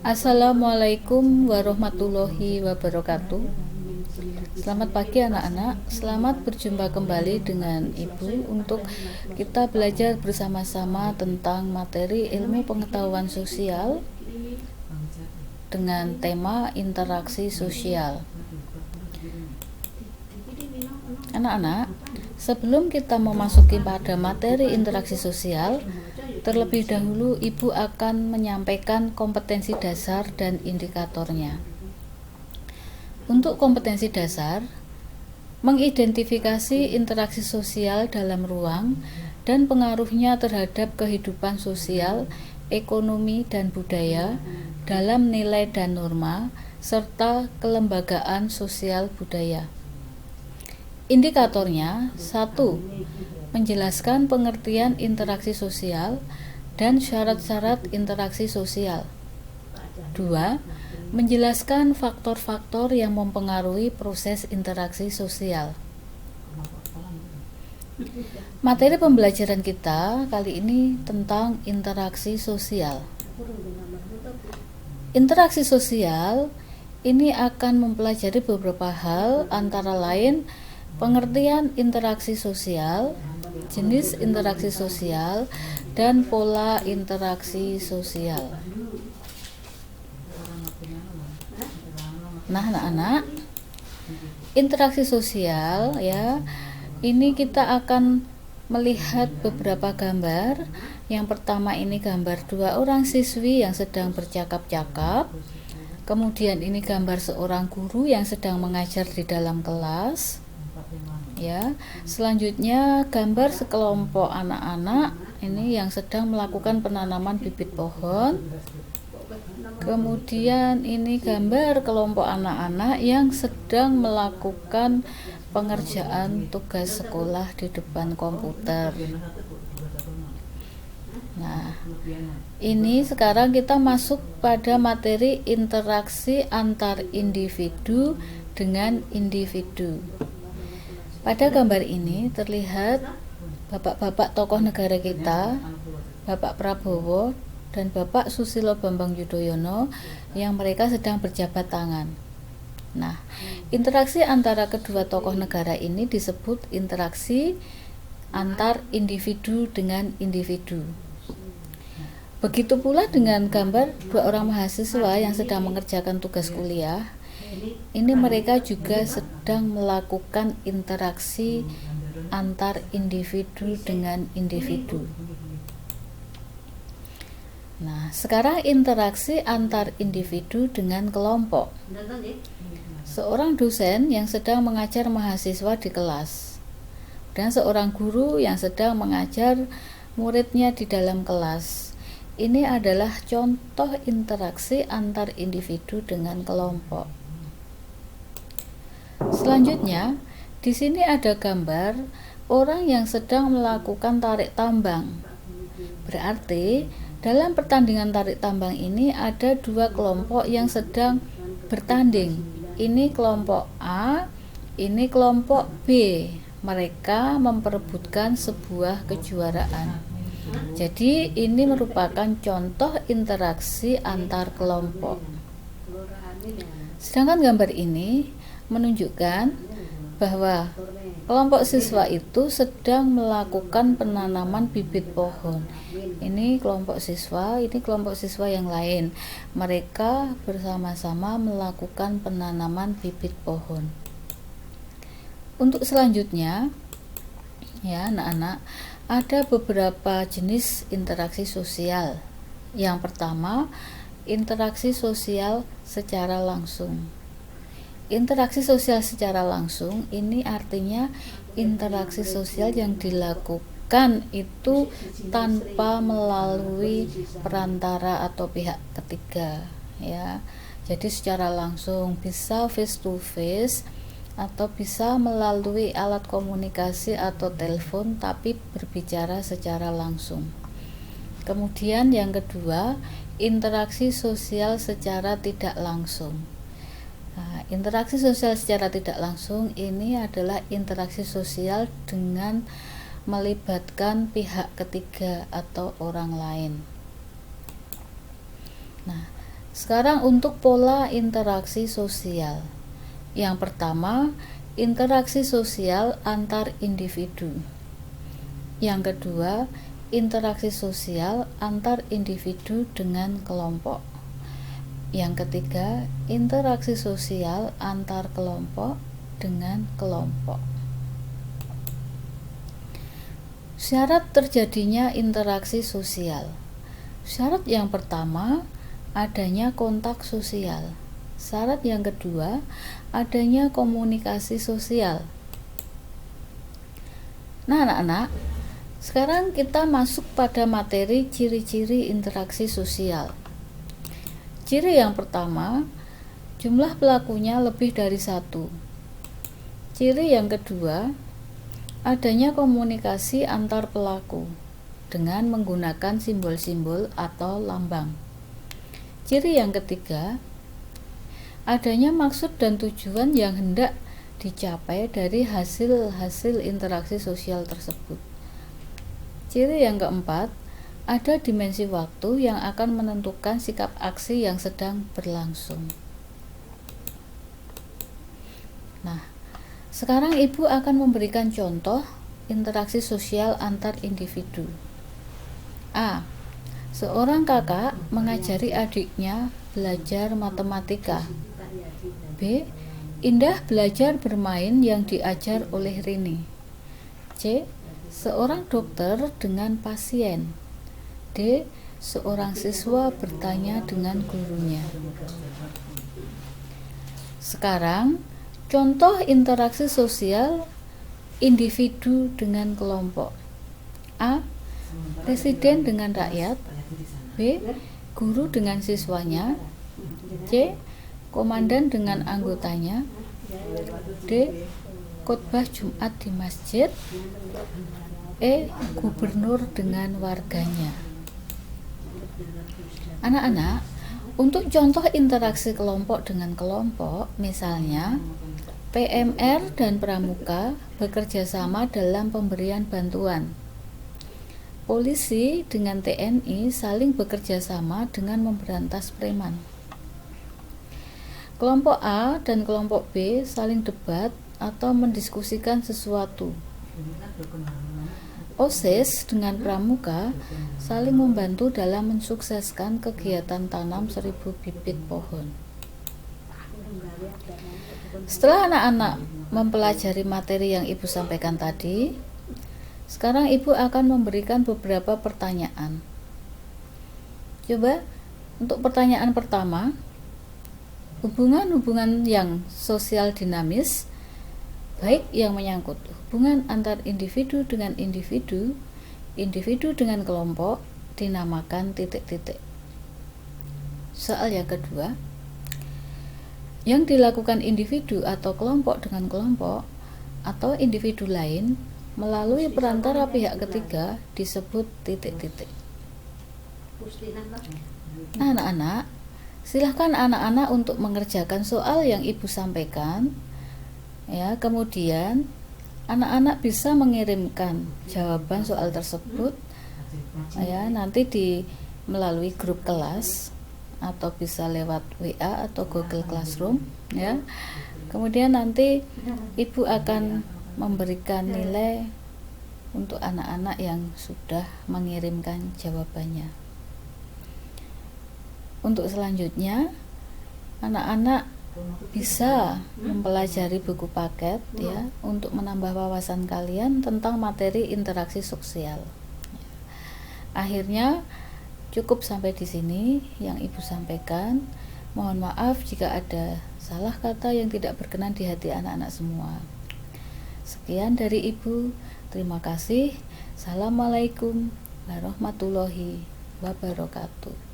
Assalamualaikum warahmatullahi wabarakatuh. Selamat pagi anak-anak. Selamat berjumpa kembali dengan Ibu untuk kita belajar bersama-sama tentang materi ilmu pengetahuan sosial dengan tema interaksi sosial. Anak-anak, sebelum kita memasuki pada materi interaksi sosial, terlebih dahulu Ibu akan menyampaikan kompetensi dasar dan indikatornya. Untuk kompetensi dasar, mengidentifikasi interaksi sosial dalam ruang dan pengaruhnya terhadap kehidupan sosial, ekonomi, dan budaya dalam nilai dan norma, serta kelembagaan sosial budaya. Indikatornya, 1. Menjelaskan pengertian interaksi sosial dan syarat-syarat interaksi sosial. 2. Menjelaskan faktor-faktor yang mempengaruhi proses interaksi sosial. Materi pembelajaran kita kali ini tentang interaksi sosial. Interaksi sosial ini akan mempelajari beberapa hal, antara lain pengertian interaksi sosial, jenis interaksi sosial, dan pola interaksi sosial. Nah, anak-anak, interaksi sosial ya, ini kita akan melihat beberapa gambar. Yang pertama ini gambar 2 orang siswi yang sedang bercakap-cakap. Kemudian ini gambar seorang guru yang sedang mengajar di dalam kelas. Ya, selanjutnya gambar sekelompok anak-anak ini yang sedang melakukan penanaman bibit pohon. Kemudian ini gambar kelompok anak-anak yang sedang melakukan pengerjaan tugas sekolah di depan komputer. Nah, ini sekarang kita masuk pada materi interaksi antar individu dengan individu. Pada gambar ini terlihat bapak-bapak tokoh negara kita, Bapak Prabowo dan Bapak Susilo Bambang Yudhoyono, yang mereka sedang berjabat tangan. Nah, interaksi antara kedua tokoh negara ini disebut interaksi antar individu dengan individu. Begitu pula dengan gambar 2 orang mahasiswa yang sedang mengerjakan tugas kuliah. Ini mereka juga sedang melakukan interaksi antar individu dengan individu. Nah, sekarang interaksi antar individu dengan kelompok. Seorang dosen yang sedang mengajar mahasiswa di kelas, dan seorang guru yang sedang mengajar muridnya di dalam kelas. Ini adalah contoh interaksi antar individu dengan kelompok. Selanjutnya, di sini ada gambar orang yang sedang melakukan tarik tambang. Berarti, dalam pertandingan tarik tambang ini ada 2 kelompok yang sedang bertanding. Ini kelompok A, ini kelompok B. Mereka memperebutkan sebuah kejuaraan. Jadi, ini merupakan contoh interaksi antar kelompok. Sedangkan gambar ini menunjukkan bahwa kelompok siswa itu sedang melakukan penanaman bibit pohon. Ini kelompok siswa, ini kelompok siswa yang lain. Mereka bersama-sama melakukan penanaman bibit pohon. Untuk selanjutnya, ya anak-anak, ada beberapa jenis interaksi sosial. Yang pertama, interaksi sosial secara langsung. Interaksi sosial secara langsung ini artinya interaksi sosial yang dilakukan itu tanpa melalui perantara atau pihak ketiga, ya. Jadi secara langsung, bisa face to face atau bisa melalui alat komunikasi atau telepon, tapi berbicara secara langsung. Kemudian yang kedua, interaksi sosial secara tidak langsung. Nah, interaksi sosial secara tidak langsung ini adalah interaksi sosial dengan melibatkan pihak ketiga atau orang lain. Nah, Sekarang untuk pola interaksi sosial. Yang pertama, interaksi sosial antar individu. Yang kedua, interaksi sosial antar individu dengan kelompok. Yang ketiga, interaksi sosial antar kelompok dengan kelompok. Syarat terjadinya interaksi sosial. Syarat yang pertama, adanya kontak sosial. Syarat yang kedua, adanya komunikasi sosial. Nah, anak-anak, sekarang kita masuk pada materi ciri-ciri interaksi sosial. Ciri yang pertama, jumlah pelakunya lebih dari satu. Ciri yang kedua, adanya komunikasi antar pelaku dengan menggunakan simbol-simbol atau lambang. Ciri yang ketiga, adanya maksud dan tujuan yang hendak dicapai dari hasil-hasil interaksi sosial tersebut. Ciri yang keempat, ada dimensi waktu yang akan menentukan sikap aksi yang sedang berlangsung. Nah, sekarang Ibu akan memberikan contoh interaksi sosial antar individu. A. Seorang kakak mengajari adiknya belajar matematika. B. Indah belajar bermain yang diajar oleh Rini. C. Seorang dokter dengan pasien. D. Seorang siswa bertanya dengan gurunya. Sekarang, contoh interaksi sosial individu dengan kelompok. A. Presiden dengan rakyat. B. Guru dengan siswanya. C. Komandan dengan anggotanya. D. Khotbah Jumat di masjid. E. Gubernur dengan warganya. Anak-anak, untuk contoh interaksi kelompok dengan kelompok, misalnya PMR dan Pramuka bekerja sama dalam pemberian bantuan. Polisi dengan TNI saling bekerja sama dengan memberantas preman. Kelompok A dan kelompok B saling debat atau mendiskusikan sesuatu. OSIS dengan Pramuka saling membantu dalam mensukseskan kegiatan tanam 1000 bibit pohon. Setelah anak-anak mempelajari materi yang Ibu sampaikan tadi, sekarang Ibu akan memberikan beberapa pertanyaan. Coba untuk pertanyaan pertama, hubungan-hubungan yang sosial dinamis, baik yang menyangkut hubungan antar individu dengan individu, individu dengan kelompok, dinamakan titik-titik. Soal yang kedua, yang dilakukan individu atau kelompok dengan kelompok atau individu lain melalui perantara pihak ketiga disebut titik-titik. Nah, anak-anak, silahkan anak-anak untuk mengerjakan soal yang Ibu sampaikan. Ya, kemudian anak-anak bisa mengirimkan jawaban soal tersebut ya nanti melalui grup kelas atau bisa lewat WA atau Google Classroom ya. Kemudian nanti Ibu akan memberikan nilai untuk anak-anak yang sudah mengirimkan jawabannya. Untuk selanjutnya, anak-anak bisa mempelajari buku paket ya untuk menambah wawasan kalian tentang materi interaksi sosial. Akhirnya cukup sampai di sini yang Ibu sampaikan. Mohon maaf jika ada salah kata yang tidak berkenan di hati anak-anak semua. Sekian dari Ibu. Terima kasih. Assalamualaikum warahmatullahi wabarakatuh.